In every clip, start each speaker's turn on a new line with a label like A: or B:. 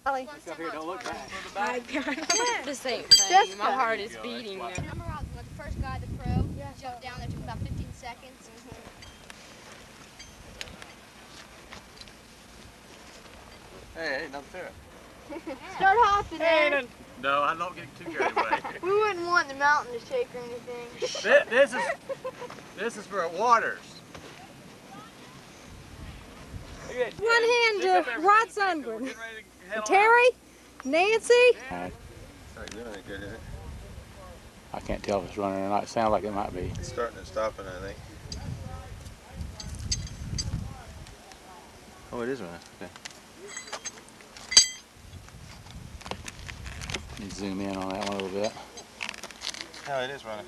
A: Up here, don't look back.
B: The same thing. My heart is beating now.
C: Remember how the first guy, the pro, jumped down there, took about 15 seconds?
A: Hey, nothing to it.
C: Start hopping, man.
A: No, I'm not getting too carried away.
C: We wouldn't want the mountain to shake or anything.
A: This is for waters.
B: One hand to Rod Sundgren. Terry, Nancy.
D: I can't tell if it's running or not. It sounds like it might be.
A: It's starting and stopping, I think. Oh, it is running. Okay.
D: Let me zoom in on that one a little bit.
A: Oh, it is running.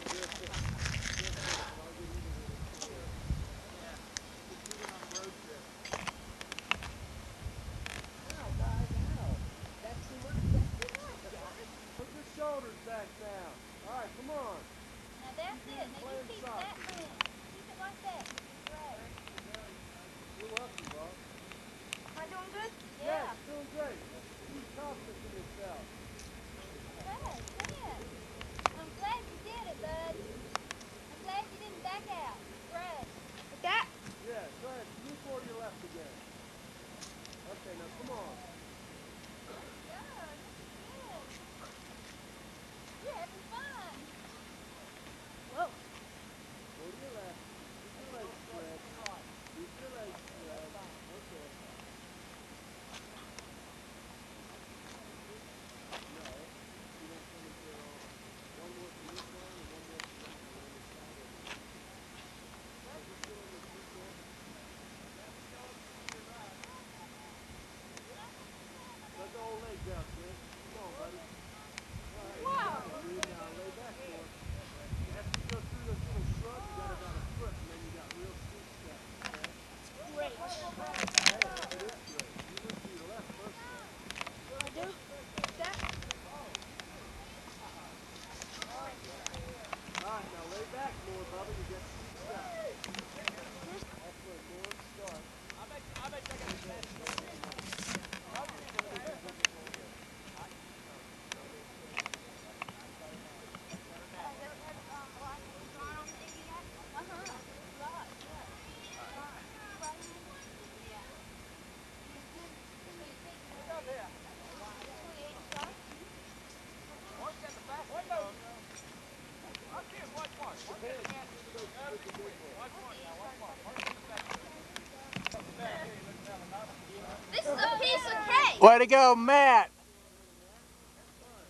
D: Way to go, Matt!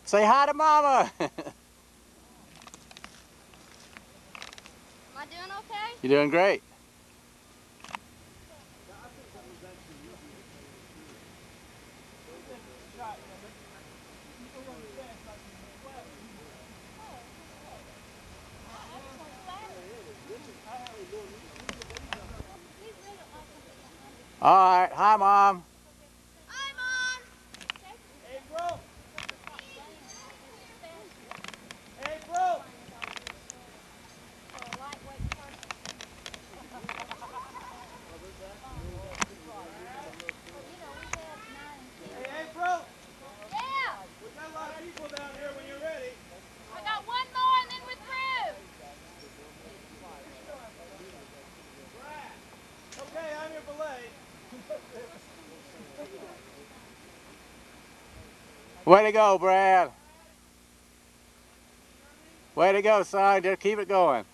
D: Say hi to Mama!
C: Am I doing okay?
D: You're doing great. All right, hi, Mom. Way to go, Brad. Way to go, son. Just keep it going.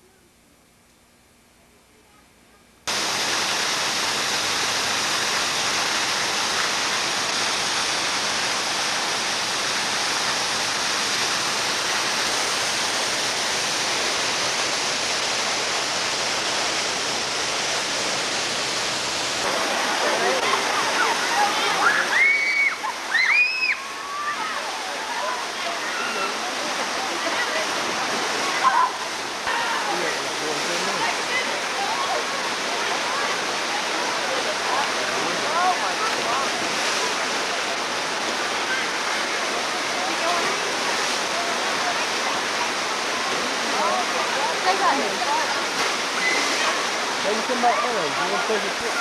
D: Maybe come back early. You want to take a trip?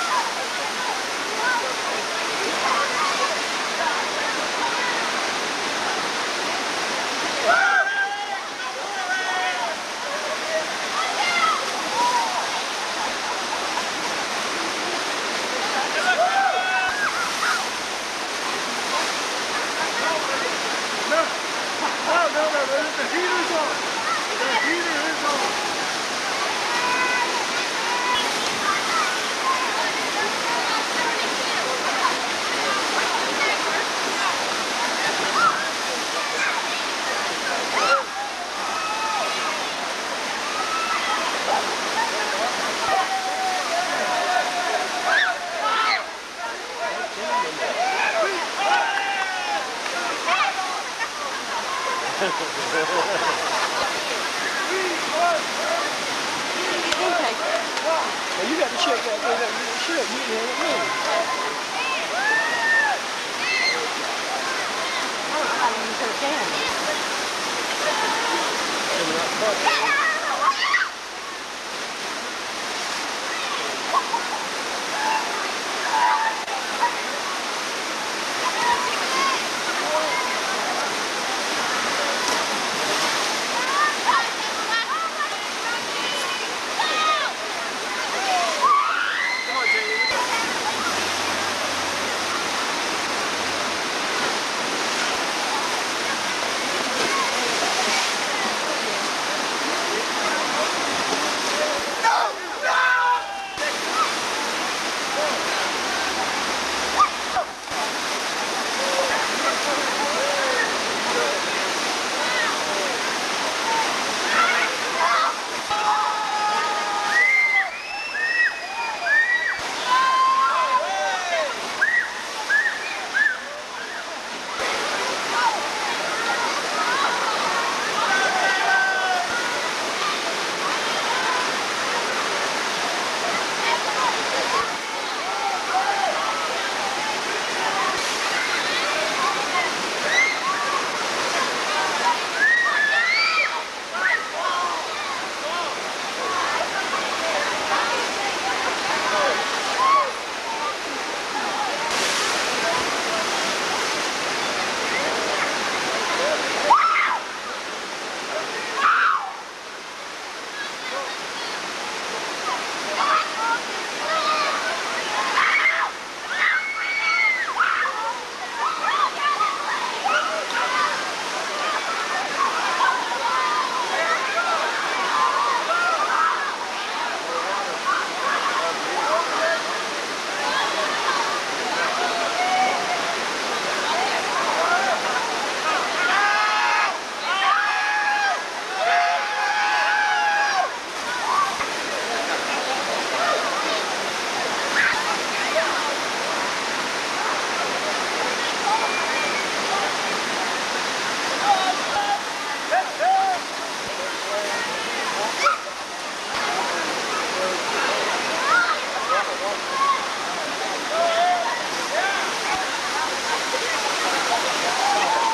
E: Well, you got to shake that thing up. You can have it moving.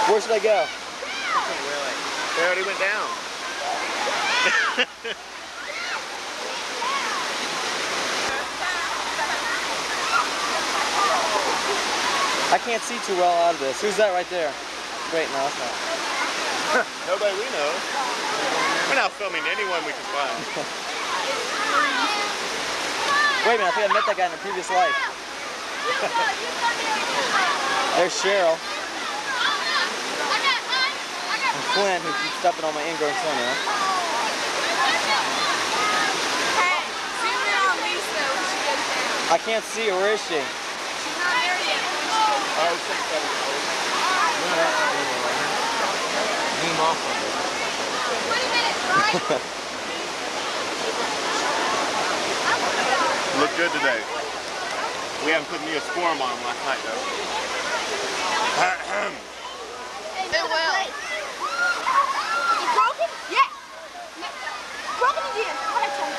E: Where should I go?
A: They already went down.
E: I can't see too well out of this. Who's that right there? Wait, no, that's not.
A: Nobody we know. We're not filming anyone we can find.
E: Wait a minute, I think I met that guy in a previous life. There's Cheryl. And Flynn, who keeps stepping on my ingrown toenail.
B: Hey, zoom in on Lisa when she goes down.
E: I can't see her. Where is she?
B: She's not there yet.
A: Beam off on
C: 20 minutes, right?
A: Look good today. We haven't put Neosporin on them last night though.
C: It will. Is it broken? Yes. Broken again. Go ahead, Tom.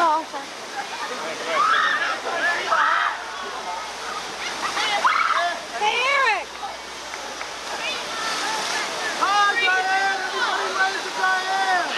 B: Oh, okay. Hey, Eric!
E: Hi, Diane! Everybody ready for Diane!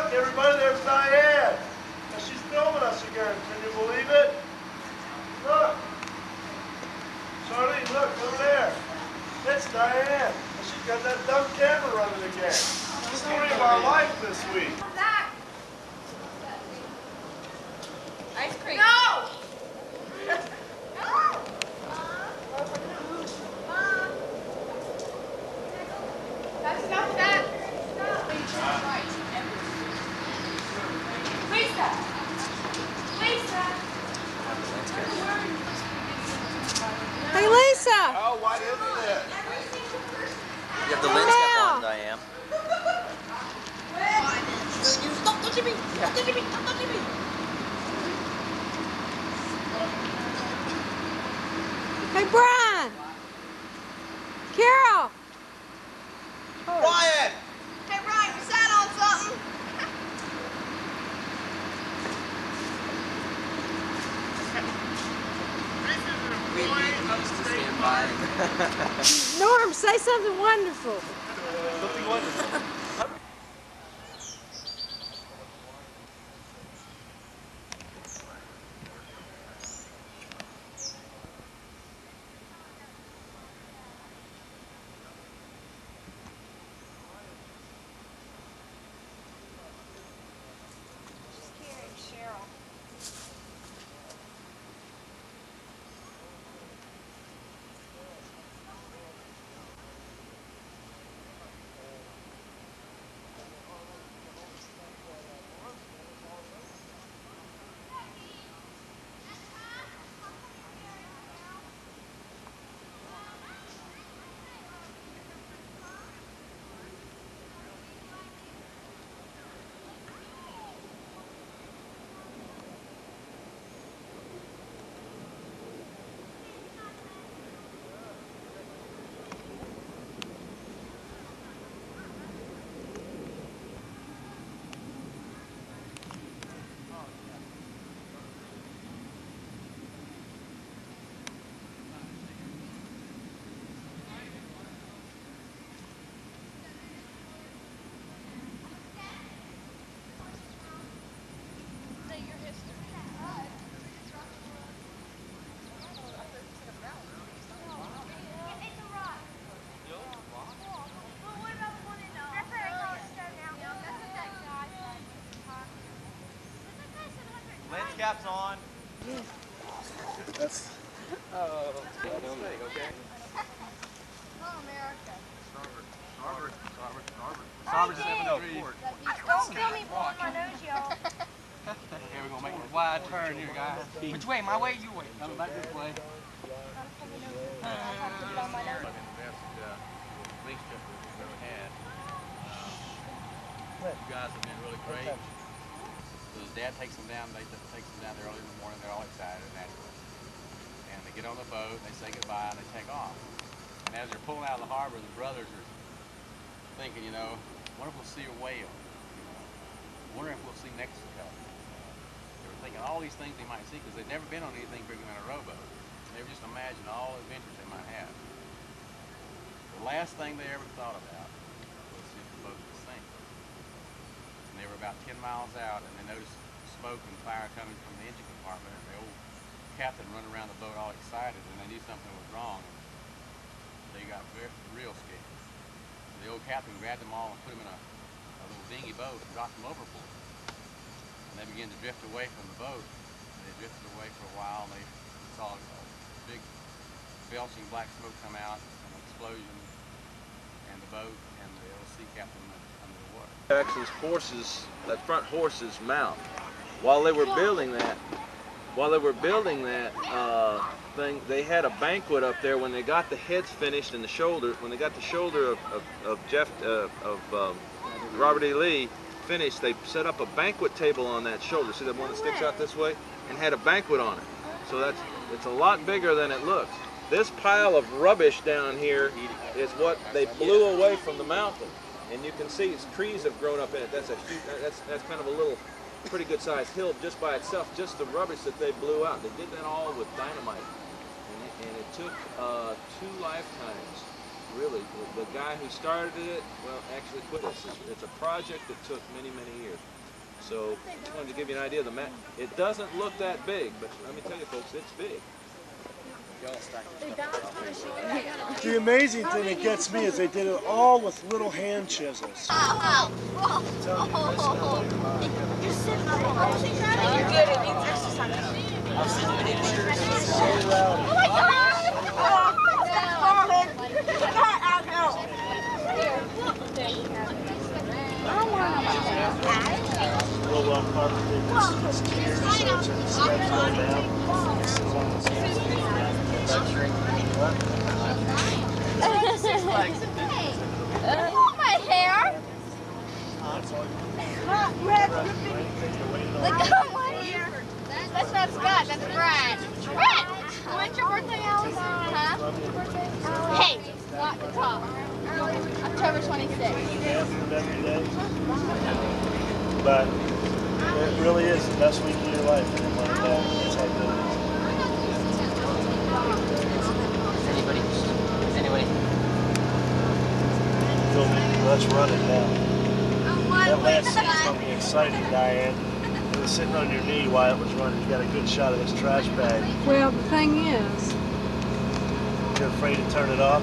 F: look, everybody, there's Diane. And she's filming us again. Can you believe it? Look. Charlene, look, over there. It's Diane. And she's got that dumb camera running again. The story of our life this week.
B: Ice cream.
C: No! That's enough of that. Lisa! Lisa!
B: Hey, Lisa!
F: Oh, what is this?
E: You have the lens cap on, Diane.
C: Stop touching me! Stop touching me! Stop touching me!
B: Hey, Brian! Carol!
E: Ryan!
C: Hey, Ryan, you sat on something.
B: Norm, say something wonderful.
F: Something wonderful.
E: Lens cap's on.
F: That's...
E: Oh, okay.
C: Starboard 7 degrees. Don't kill me blowing my nose, y'all.
E: Okay, we're gonna make a wide turn here, guys. Which way? My way, your way? Coming back this way. You guys have been really great. So his dad takes them down. They takes them down there early in the morning. They're all excited naturally, and they get on the boat. They say goodbye and they take off. And as they're pulling out of the harbor, the brothers are thinking, you know, wonder if we'll see a whale. Wonder if we'll see Mexico. They were thinking all these things they might see because they'd never been on anything bigger than a rowboat. They were just imagining all the adventures they might have. The last thing they ever thought about was if the boat would sink. And they were about 10 miles out and they noticed smoke and fire coming from the engine compartment, and the old captain running around the boat all excited, and they knew something was wrong. They got real scared. The old captain grabbed them all and put them in a little dinghy boat and dropped them overboard. And they began to drift away from the boat. And they drifted away for a while, and they saw a big belching black smoke come out, an explosion, and the boat and the old sea captain went under the water.
G: Jackson's horses, that front horse's mouth. While they were building that, thing, they had a banquet up there when they got the heads finished and the shoulders. When they got the shoulder of Robert E. Lee finished, they set up a banquet table on that shoulder. See that one that sticks out this way? And had a banquet on it. So it's a lot bigger than it looks. This pile of rubbish down here is what they blew away from the mountain. And you can see trees have grown up in it. That's a huge, that's kind of a little, pretty good sized hill just by itself, just the rubbish that they blew out. They did that all with dynamite. And it took 2 lifetimes really. The guy who started it, well, actually quit us. It's a project that took many, many years. So just wanted to give you an idea of the map. It doesn't look that big, but let me tell you folks, it's big.
F: The amazing thing that gets me is they did it all with little hand chisels.
C: Oh,
B: Good, it means exercise.
F: Real well carpeted. It's tears, so it's in the steps going down. This is on the
C: my hair. Look at my hair. That's not Scott, that's Brad. Brad! When's your birthday, Alice? Huh? Hey, not the top. October 26th.
F: every day. But it really is the best week of your life. And like that, that's how good it is.
H: Anybody?
F: Let's run it now. That last scene's going to be exciting, Diane. You were sitting on your knee while it was running. You got a good shot of this trash bag.
B: Well, the thing is,
F: You're afraid to turn it off?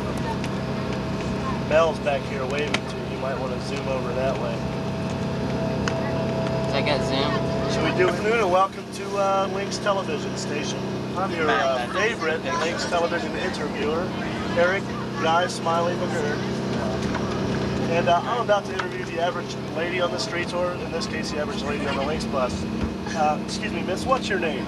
F: Mel's back here waving to you. You might want to zoom over that way.
H: I got Zoom.
F: Should we do afternoon and welcome to LYNX television station. I'm your favorite LYNX television interviewer, Eric Guy Smiley McGurk. And I'm about to interview the average lady on the streets, or in this case, the average lady on the LYNX bus. Excuse me, miss, what's your name?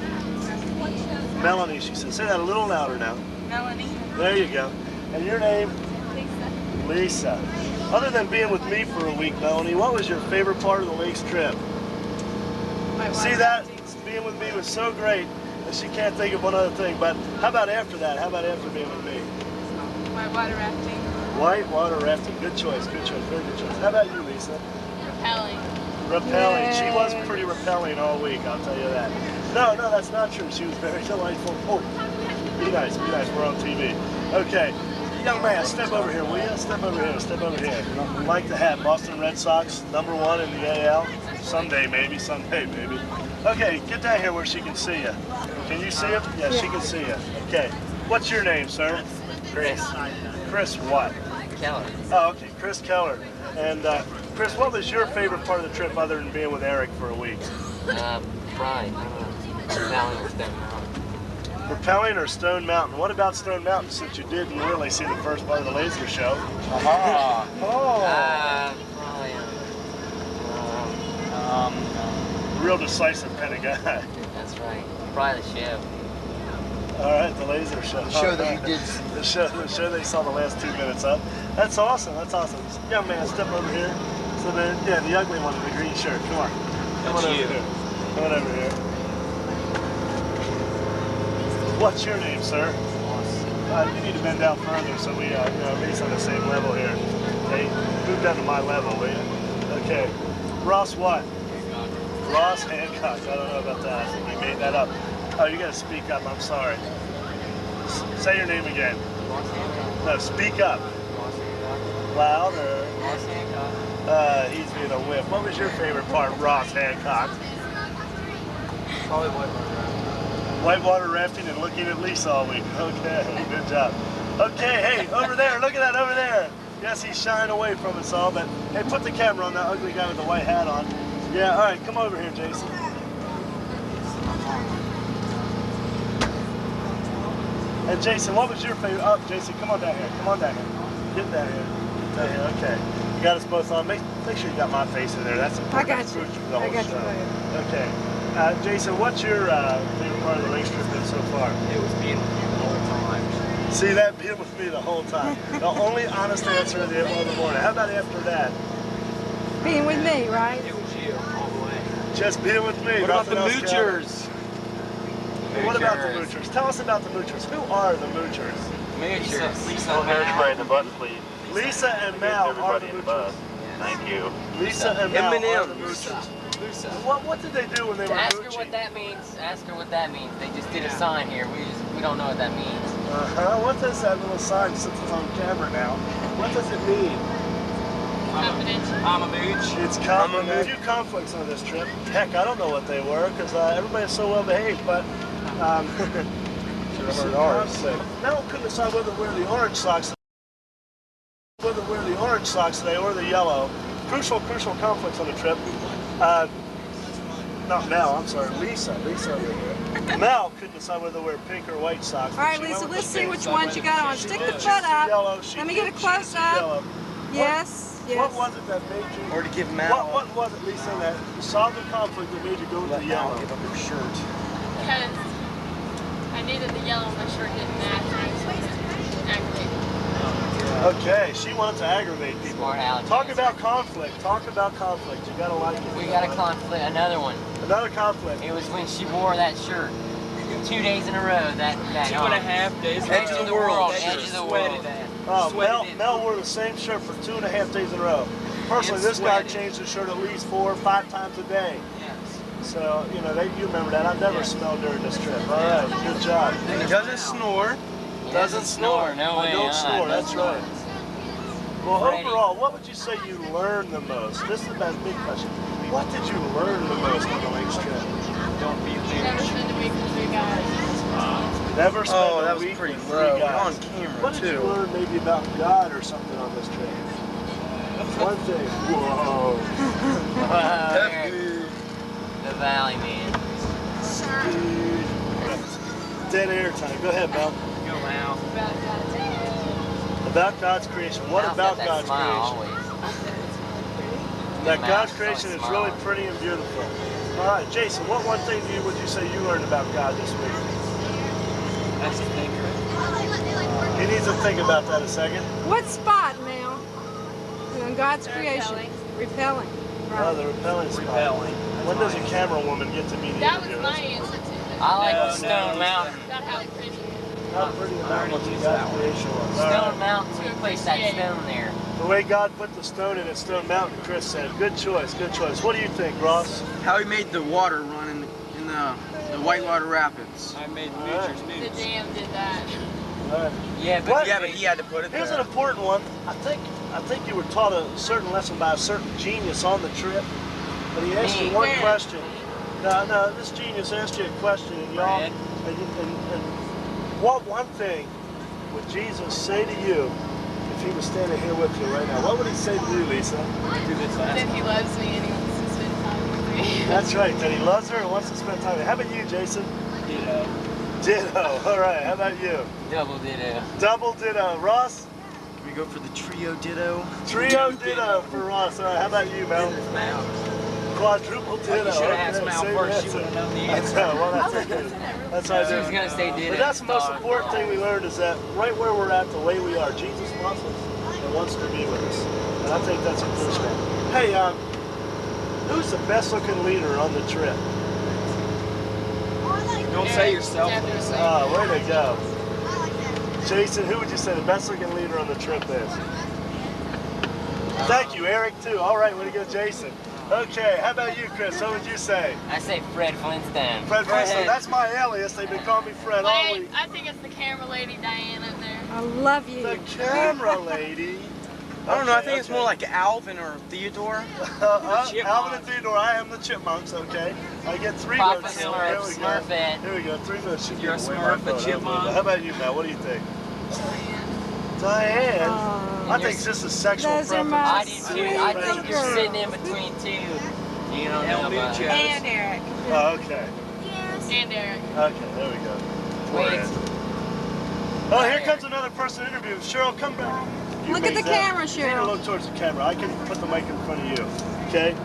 F: Melanie, she said. Say that a little louder now.
B: Melanie.
F: There you go. And your name? Lisa. Other than being with me for a week, Melanie, what was your favorite part of the LYNX trip? See that? Being with me was so great that she can't think of one other thing. But how about after that? How about after being with me?
B: My water rafting.
F: White water rafting. Good choice. Good choice. Very good choice. How about you, Lisa?
B: Repelling.
F: Repelling. She was pretty repelling all week, I'll tell you that. No, that's not true. She was very delightful. Oh, be nice. Be nice. We're on TV. Okay. Young man, step over here, will you? Step over here. Step over here. We like to have Boston Red Sox, #1 in the AL. Someday, maybe. Okay, get down here where she can see you. Can you see him? Yeah, she can see you. Okay. What's your name, sir?
H: Chris.
F: Chris what?
H: Keller.
F: Oh, okay. Chris Keller. And Chris, what was your favorite part of the trip other than being with Eric for a week?
H: Probably, Valley or Stone Mountain.
F: Rappelling or Stone Mountain? What about Stone Mountain, since you didn't really see the first part of the laser show?
G: Aha!
F: Oh!
H: Probably,
F: Real decisive kind of guy.
H: that's right. Probably the ship.
F: All right, the laser show.
I: The show that you did.
F: The show they saw the last 2 minutes of. That's awesome. Young man, step over here. So the ugly one in the green shirt. Come on. Come on over here. Come on over here. What's your name, sir? You need to bend down further so we at least on the same level here. Okay, move down to my level, will you? Okay. Ross what? Ross Hancock. I don't know about that. I think we made that up. Oh, you gotta speak up. I'm sorry. Say your name again. No, speak up. Louder. He's being a whip. What was your favorite part, Ross Hancock?
G: Probably whitewater rafting.
F: Whitewater rafting and looking at Lisa all week. Okay, good job. Okay, hey, over there. Look at that over there. Yes, he's shying away from us all, but hey, put the camera on that ugly guy with the white hat on. Yeah, all right, come over here, Jason. And Jason, what was your favorite? Oh, Jason, come on down here. Come on down here. Get down here. Down here. Okay. You got us both on. Make sure you got my face in there. That's important.
B: I got you.
F: I got you. Okay. Jason, what's your favorite part of the LYNX trip been so far?
G: It was being with you the whole time.
F: See that? Being with me the whole time. The only honest answer in the morning. How about after that?
B: Being with me, right?
G: It was you all the way.
F: Just being with me.
G: What about the
F: nothing else
G: moochers?
F: What about the moochers? Tell us about the moochers. Who are the moochers?
G: Moochers.
A: Lisa and everybody in the bus, please.
F: Lisa and Mal are the
A: Everybody in the
F: moochers.
A: bus. Thank you.
F: Lisa and Mal are the
G: M&M's.
F: moochers. What did they do when they were
H: Ask her
F: mooching?
H: what that means. Ask her what that means. They just did a sign here. We don't know what that means.
F: What does that little sign since it's on camera now? What does it mean?
H: I'm a mooch.
F: It's conflict. A few conflicts on this trip. Heck, I don't know what they were because everybody's so well behaved, but should have heard ours. Mel couldn't decide whether to wear the orange socks today or the yellow. Crucial conflicts on the trip. Not Mel, I'm sorry, Lisa over here. Mel couldn't decide whether to wear pink or white socks.
B: All right, Lisa, let's see which ones you got on. Stick the foot up. Let me get a close up. Yes, yes.
F: What was it that made you?
I: Or to give Mel.
F: What was it, Lisa, that solved the conflict that made you go with the yellow?
I: Give up her shirt.
C: Because I knew that the yellow on my shirt didn't match. And I just wanted to aggravate.
F: Okay, she wanted to aggravate people.
H: Smart Alex.
F: Talk about conflict. Talk about conflict. You gotta like it.
H: We got a conflict, another one.
F: Another conflict.
H: It was when she wore that shirt 2 days in a row. That
I: 2.5 days.
H: Edge of the world. Edge of the world.
F: Oh, Mel wore the same shirt for 2.5 days in a row. Personally, this guy changed his shirt at least 4 or 5 times a day.
H: Yes.
F: So, you know, you remember that. I've never smelled during this trip. All right, good job.
I: And he doesn't snore.
F: Doesn't snore.
H: No way.
F: Don't snore. That's right. Well,
H: Ready.
F: overall, what would you say you learned the most? This is about a big question. What did you learn the most on the LYNX trip?
I: Don't be a
C: Never spend a week with 3 guys.
F: Never spent
I: Oh,
F: a
I: that was
F: week
I: pretty
F: with
I: low.
F: 3 guys.
I: On camera,
F: What did you
I: too.
F: learn maybe about God or something on this trip? One thing. Whoa.
H: The Valley Man.
F: Dead air time. Go ahead, Mel.
H: Go now.
F: About God's creation. What about God's creation?
H: Always.
F: That God's creation is really pretty and beautiful. All right, Jason, what one thing would you say you learned about God this week?
I: That's a thinker.
F: He needs to think about that a second.
B: What spot, Mel? On God's creation. Repelling.
F: Oh, the repelling spot. When does a camera woman get to be the
C: That was
F: interviewer?
C: my answer to it.
H: I like the Stone Mountain.
C: About how pretty.
F: How pretty about what God's creation was. All
H: Stone
F: right.
H: Mountain, we placed that stone there.
F: The way God put the stone in at Stone Mountain, Chris said. Good choice, good choice. What do you think, Ross?
I: How he made the water run in the Whitewater Rapids. I made Nature's
C: The jam did that.
F: All right.
H: Yeah, but
F: What?
I: Yeah, but he had to put it
F: Here's
I: there.
F: an important one. I think you were taught a certain lesson by a certain genius on the trip, but he asked you one question. No, this genius asked you a question, and y'all, and what one thing would Jesus say to you if he was standing here with you right now? What would he say to you, Lisa?
C: That he loves me and he wants to spend time with me.
F: That's right, that he loves her and wants to spend time with her. How about you, Jason?
I: Ditto.
F: Ditto. All right, how about you?
H: double ditto.
F: Double ditto. Ross?
I: Can we go for the trio ditto?
F: Trio ditto for Ross. All right, how about you, Mel? Quadruple ditto.
I: You should have asked
F: Okay,
I: Mel
F: same
I: first. She
F: answer.
I: would have known the
F: I
I: answer.
F: know, well, that's okay. That's how I
H: She
F: do
H: was
F: it.
H: gonna say ditto.
F: But that's the most important thing we learned, is that right where we're at, the way we are, Jesus loves us and wants to be with us. And I think that's a crucial one. Hey, who's the best looking leader on the trip?
I: Don't say yourself.
F: Oh, way to go. Jason, who would you say the best looking leader on the trip is? Thank you, Eric, too. All right, way to go, Jason. Okay, how about you, Chris? What would you say?
H: I say Fred Flintstone.
F: Fred Flintstone. That's my alias. They've been calling me Fred all week.
C: I think it's the camera lady, Diane, up there.
B: I love you.
F: The camera lady.
I: I don't know. I think it's more like Alvin or Theodore.
F: Alvin and Theodore. I am the Chipmunks. Okay. I get 3
H: Papa
F: votes.
H: Smurf,
F: There we go.
H: Smurfette.
F: Here we go. 3 votes.
I: You're a
F: Give away
I: Smurf,
F: my
I: a
F: vote.
I: Chipmunk.
F: How about you, Matt? What do you think? Diane.
B: Oh.
F: I think it's just a sexual
B: Those are
F: preference.
B: my
H: I do too. I think you're
B: girl.
H: sitting in between 2. You don't know about it.
B: And Eric.
F: Oh, okay.
C: And Eric.
F: Okay, there we go.
H: Wait.
F: Oh, here comes another person to interview. Cheryl, come back. You
B: Look at
F: made
B: the
F: that.
B: camera,
F: You need to
B: Cheryl.
F: look towards the camera. I can put the mic in front of you. Okay?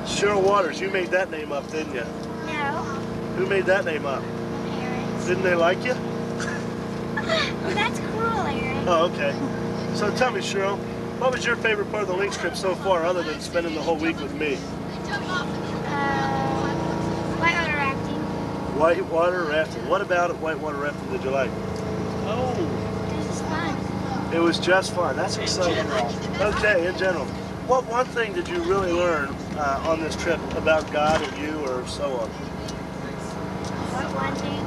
F: Cheryl Waters, you made that name up, didn't you?
C: No.
F: Who made that name up?
C: Parents.
F: Didn't they like you?
C: That's cool, Eric.
F: Oh, okay. So tell me, Cheryl, what was your favorite part of the LYNX trip so far, other than spending the whole week with me?
C: Whitewater rafting.
F: Whitewater rafting. What about it, whitewater rafting did you like?
C: This is fun.
F: It was just fun. That's exciting. Okay, in general. What one thing did you really learn on this trip about God and you, or so on?
C: What one thing?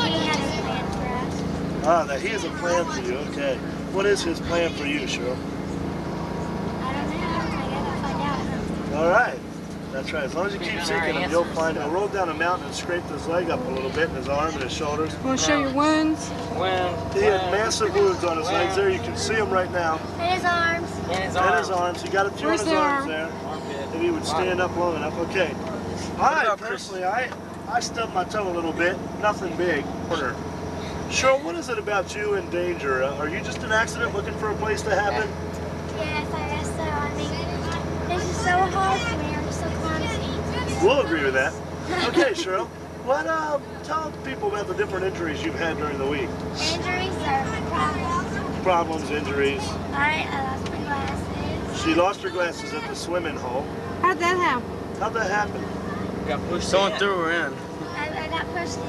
C: He has a plan for us.
F: Ah, that he has a plan for you. Okay. What is his plan for you, Cheryl?
C: I don't know. I gotta find out.
F: All right. That's right. As long as you keep seeking him, you'll find him. He rolled down a mountain and scraped his leg up a little bit, and his arm and his shoulders.
B: Want to show your wounds?
F: He had massive wounds on his legs there. You can see them right now.
C: And his arms.
F: And his arms. He got a few on
B: Where's
F: his
B: the
F: arms
B: arm?
F: there. If he would stand up long enough. Okay. I personally, I stubbed my toe a little bit. Nothing big. Cheryl, what is it about you in danger? Are you just an accident looking for a place to happen?
C: Yes, I guess so. I mean, this is so hard for me. I'm just so clumsy.
F: We'll agree with that. Okay, Cheryl. What? Tell people about the different injuries you've had during the week.
C: Injuries are problems.
F: Problems, injuries.
C: I lost my glasses.
F: She lost her glasses at the swimming hole.
B: How'd that happen?
F: How'd that happen?
I: Got pushed. Someone threw her in.
C: I got pushed in.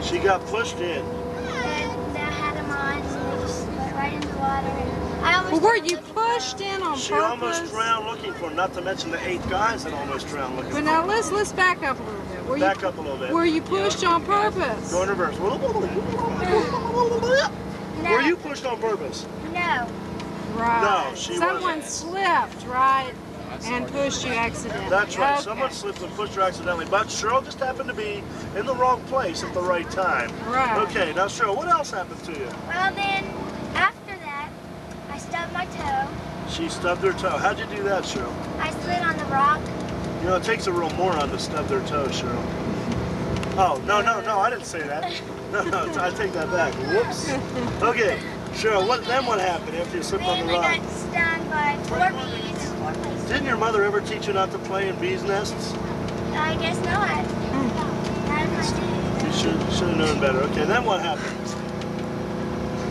F: She got pushed in.
C: And I had them on, so they just went right into the water. And I almost
B: Well, were you pushed in on
F: She
B: purpose?
F: almost drowned looking for him, not to mention the 8 guys that almost drowned looking
B: But
F: for
B: now
F: him.
B: let's back up a little bit.
F: Back up a little bit.
B: Were you pushed on purpose?
F: Go in reverse. Were you pushed on purpose?
C: No.
B: Right.
F: No, she
B: Someone
F: wasn't.
B: slipped, right, and pushed you accidentally.
F: That's right.
B: Okay.
F: Someone slipped and pushed her accidentally, but Cheryl just happened to be in the wrong place at the right time.
B: Right.
F: Okay, now Cheryl, what else happened to you?
C: Well, then, after that, I stubbed my toe.
F: She stubbed her toe. How'd you do that, Cheryl?
C: I slid on the rock.
F: You know, it takes a real moron to stub their toe, Cheryl. Oh, no, I didn't say that. No, I take that back. Whoops. Okay, Cheryl, what happened after you slipped on
C: Then
F: the rock?
C: I got stung by 4 bees in 4 places.
F: Didn't your mother ever teach you not to play in bees' nests?
C: I guess not. Not if I did.
F: You should have known better. Okay, then what happened?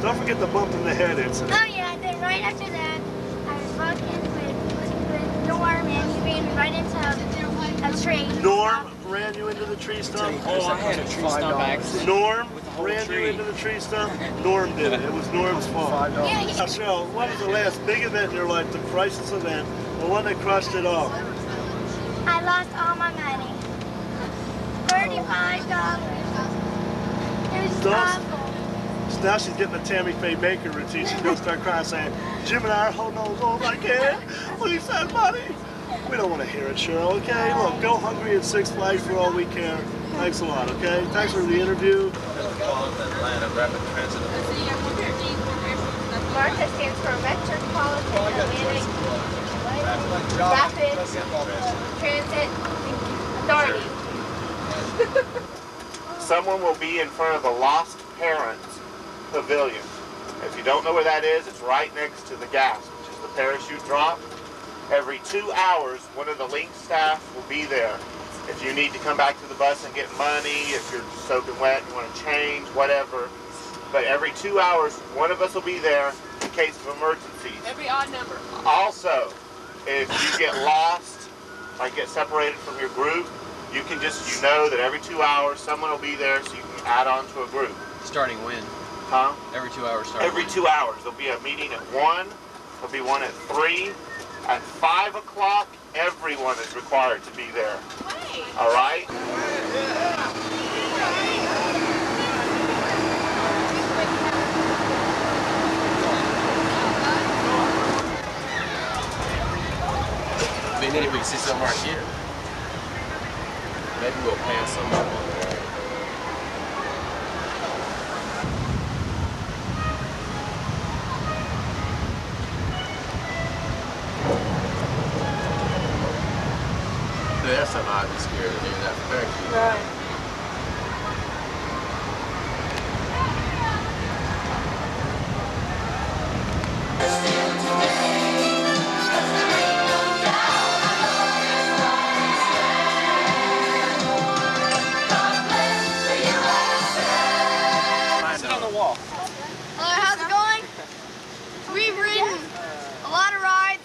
F: Don't forget the bump in the head incident.
C: Oh yeah, then right after that, I was walking with Norm and he ran right into a tree.
F: Norm ran you into the tree stump?
I: Oh, I had a tree stump accident.
F: Norm ran you into the tree stump? Norm did it. It was Norm's fault.
C: Yeah,
F: Now, Cheryl, what was the last big event in your life, the crisis event, the one that crushed it all?
C: I lost all my money. $35. It was
F: Dawson.
C: awful.
F: So now she's getting the Tammy Faye Baker routine. She's going to start crying saying, Jim and I are holding on as long as I can. Please send money. We don't want to hear it, Cheryl, okay? Look, go hungry at Six Flags for all we care. Thanks a lot, okay? Thanks for the interview.
G: Atlanta Rapid Transit.
C: MARTA stands for Metropolitan Atlantic Rapid Transit Authority.
A: Someone will be in front of the Lost Parents Pavilion. If you don't know where that is, it's right next to the gas, which is the parachute drop. Every 2 hours, one of the LYNX staff will be there. If you need to come back to the bus and get money, if you're soaking wet, you want to change, whatever. But every 2 hours, one of us will be there in case of emergencies.
H: Every odd number.
A: Also, if you get lost, like get separated from your group, you can just, you know that every 2 hours, someone will be there so you can add on to a group.
I: Starting when?
A: Huh?
I: Every 2 hours starting.
A: Every 2 hours. There'll be a meeting at 1, there'll be one at 3, at 5 o'clock, everyone is required to be there. All right?
I: Maybe if we can see something right here. Maybe we'll pass something up on the way. That's something I'd be scared to do, that parachute.
B: Right.
I: Sit on the wall.
C: Hello, how's it going? We've ridden a lot of rides,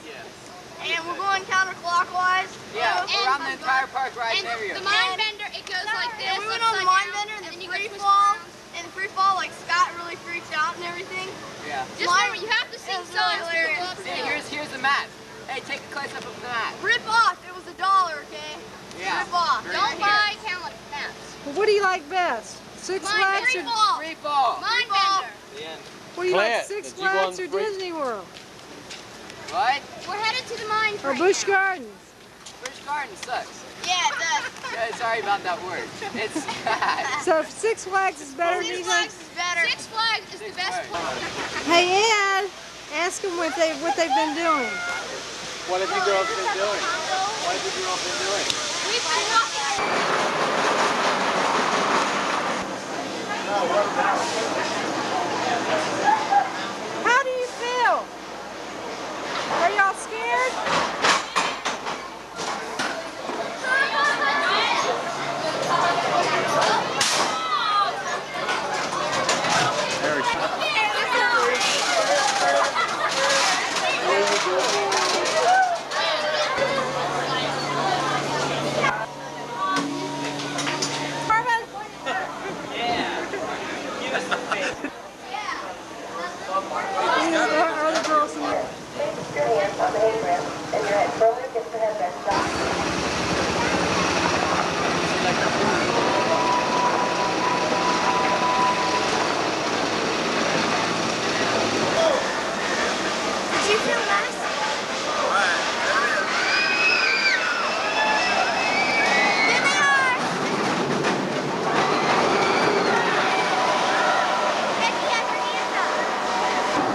C: and we're going counterclockwise.
H: Yeah, around the entire park right
C: And
H: there.
C: the mind bender, it goes like this. And we went on the mind bender and the free fall. And the free fall, like Scott really freaks out and everything.
H: Yeah.
C: Just remember, you have to sing songs to go up
H: See, here's the mat. Hey, take a close up of the mat.
C: Rip off. It was $1, okay?
H: Yeah.
C: Rip off.
H: Right
C: Don't
H: here.
C: buy camel mats.
B: Well, what do you like best? Six Flags
C: Free
B: or
C: fall.
I: Free fall.
C: Mind bender.
G: The end.
B: what do you want?
D: Clint,
B: Six
D: did you go on
B: Flags or
D: free-
B: Disney World
I: What?
C: We're headed to the mines
B: or
C: right
B: Busch
C: now.
B: Gardens?
I: Busch Gardens sucks.
C: Yeah, it does.
I: Yeah, sorry about that word. It's
B: So if Six Flags is better than
C: Six
B: you
C: Flags
B: think?
C: is better. Six Flags is the best place.
B: Hey Ed, ask them what they've been doing.
E: What have you girls been doing? What have you girls been doing?
C: We've been walking.
B: How do you feel? Are y'all scared?
C: Did you feel nice? There they are. Becky has her hands up.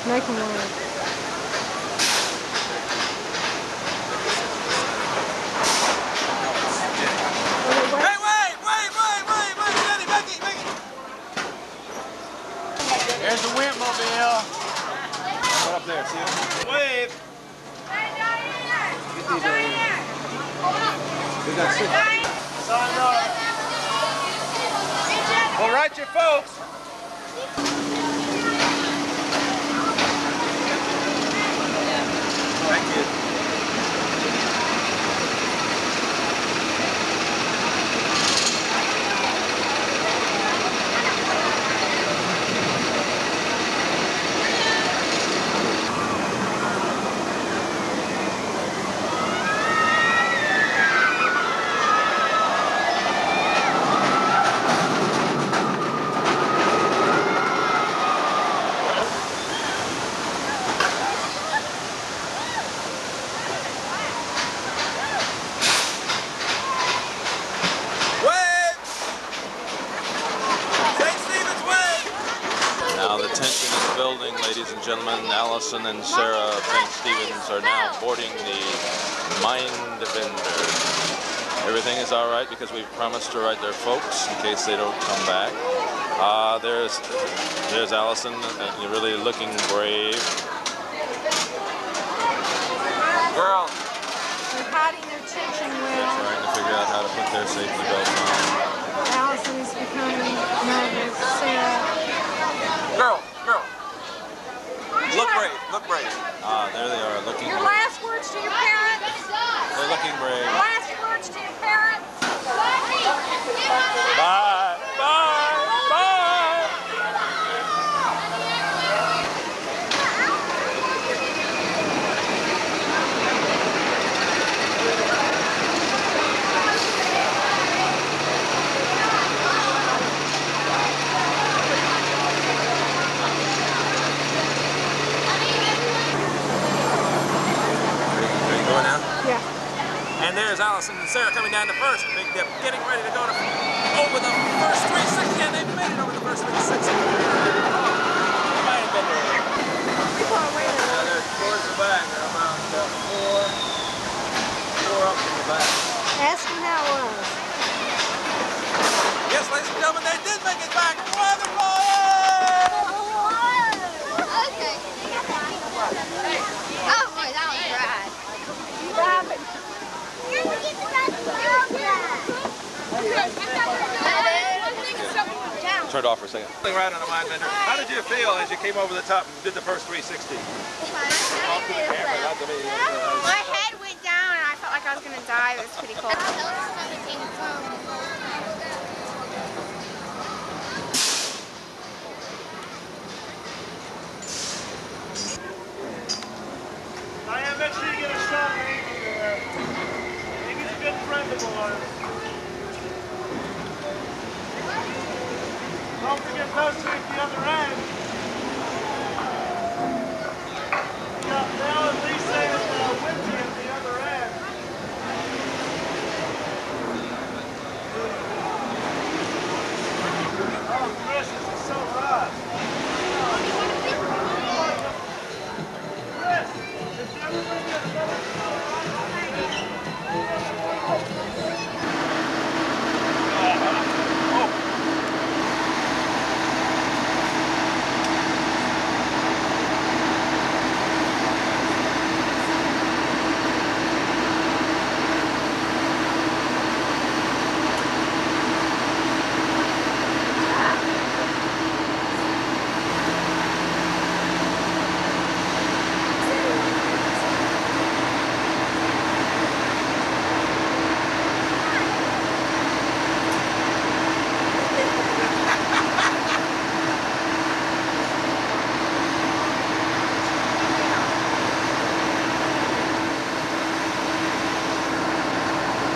B: Make them laugh.
E: There's the windmobile.
G: Right up there, see it? Wave! We got six.
F: Sign up.
G: All right, you folks. Thank you. Now the tension is building, ladies and gentlemen. Allison and Sarah of St. Stephen's are now boarding the Mind Bender. Everything is all right because we've promised to write their folks in case they don't come back. There's Allison, you're really looking brave. Girl.
B: They're hiding their tension well.
G: Trying to figure out how to put their safety belts on.
B: Allison is becoming nervous. Sarah.
G: Girl. Look brave, look brave. There they are, looking
B: Your
G: brave.
B: last words to your parents?
G: They're looking brave.
B: Last words to your parents?
G: Bye, bye, bye. Are you going now?
B: Yeah.
G: And there's Allison and Sarah coming down the first big dip, getting ready to go over the first 360, and they've made it over the first 360. Mind bender. Now they're towards the back. They're about four up from the back.
B: Ask them how it was.
G: Yes, ladies and gentlemen, they did make it back. Wonderful!
C: Okay. Oh boy, that was rad.
G: Turned off for a second. Right on the mind bender. How did you feel as you came over the top and did the first 360?
C: My head went down and I felt like I was going to die. It was pretty cool.
F: Diane, make sure you get a shot. Don't forget those two at the other end. You got Mel and Lisa and Whitney at the other end. Oh, Chris, this is so rough. Chris, if you ever bring this another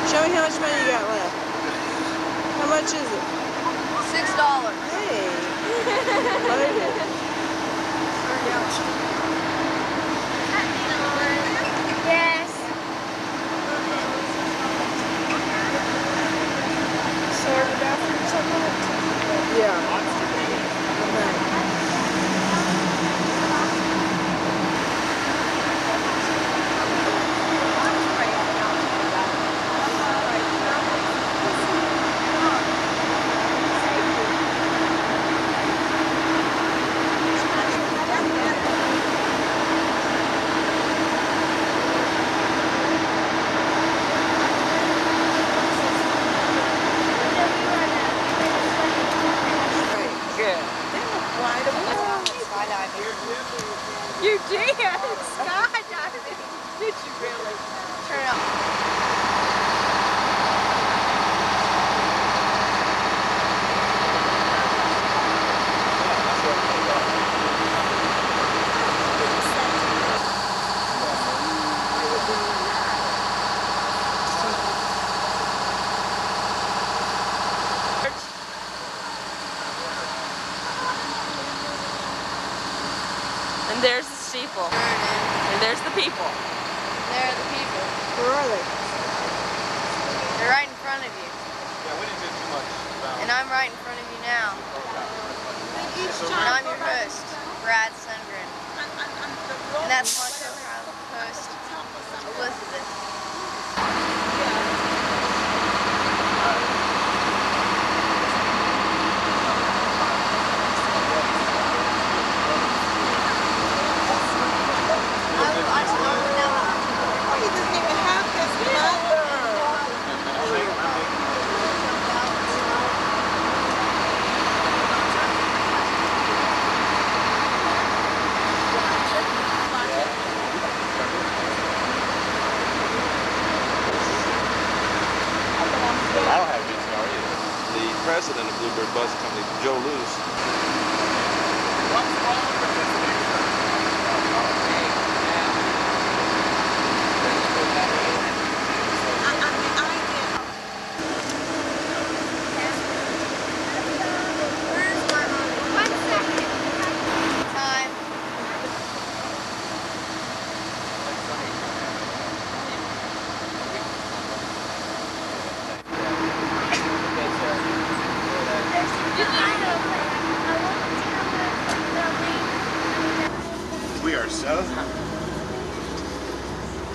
B: Show me how much money you got left. How much is it?
C: $6.
B: Hey. Loaded.
C: Yes.
B: Yeah.
C: You did? Skydiving. Did you really? Turn it on.
B: And there's the steeple. And there's the people.
C: There are the people.
B: Where are they?
C: They're right in front of you.
G: Yeah, we didn't do too much about
C: And I'm right in front of you now. And I'm your host, Brad Sundgren. And that's my co-host, Elizabeth.
G: president of Bluebird Bus Company, Joe Lewis.
A: What's wrong with this
C: Time.
A: We are so happy.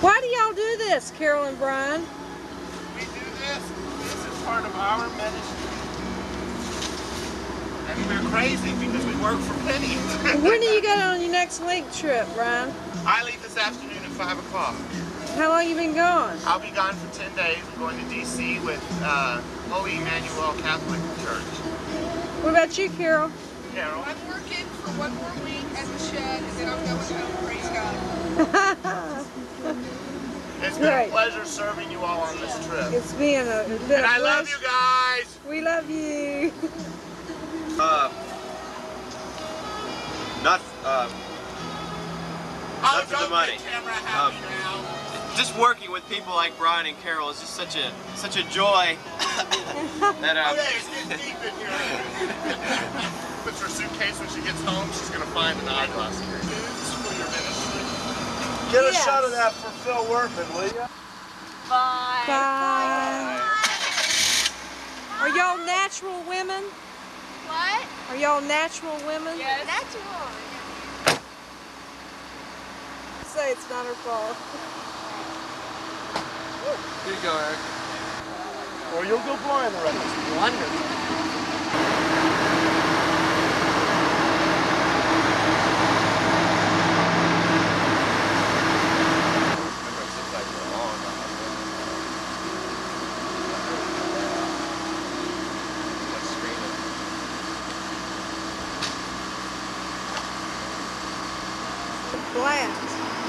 B: Why do y'all do this, Carol and Brian?
A: We do this. This is part of our ministry. And we're crazy because we work for pennies.
B: When do you go on your next LYNX trip, Brian?
A: I leave this afternoon at 5 o'clock.
B: How long you been gone?
A: I'll be gone for 10 days. I'm going to D.C. with Holy Emmanuel Catholic Church.
B: What about you, Carol?
A: Carol?
J: I'm working for one more week at the shed, and then I'm going home. Praise God.
A: It's been
B: Great.
A: a pleasure serving you all on this trip.
B: It's been a
A: And I love you guys.
B: We love you.
G: Not
A: Oh,
G: for the
A: don't
G: money.
A: get camera happy now.
G: Just working with people like Brian and Carol is just such a joy that
A: Okay, it's getting deep in here. opens her suitcase when she gets home, she's gonna find an eyeglass case. For your ministry.
F: Get a shot of that for Phil Workman, will you?
B: Bye. Bye. Are y'all natural women?
C: What?
B: Are y'all natural women?
C: Yes. Natural.
B: Say it's not her fault.
I: Here you go, Eric.
F: Or you'll go blind the rest of it.
I: Wonderful.
B: Glass.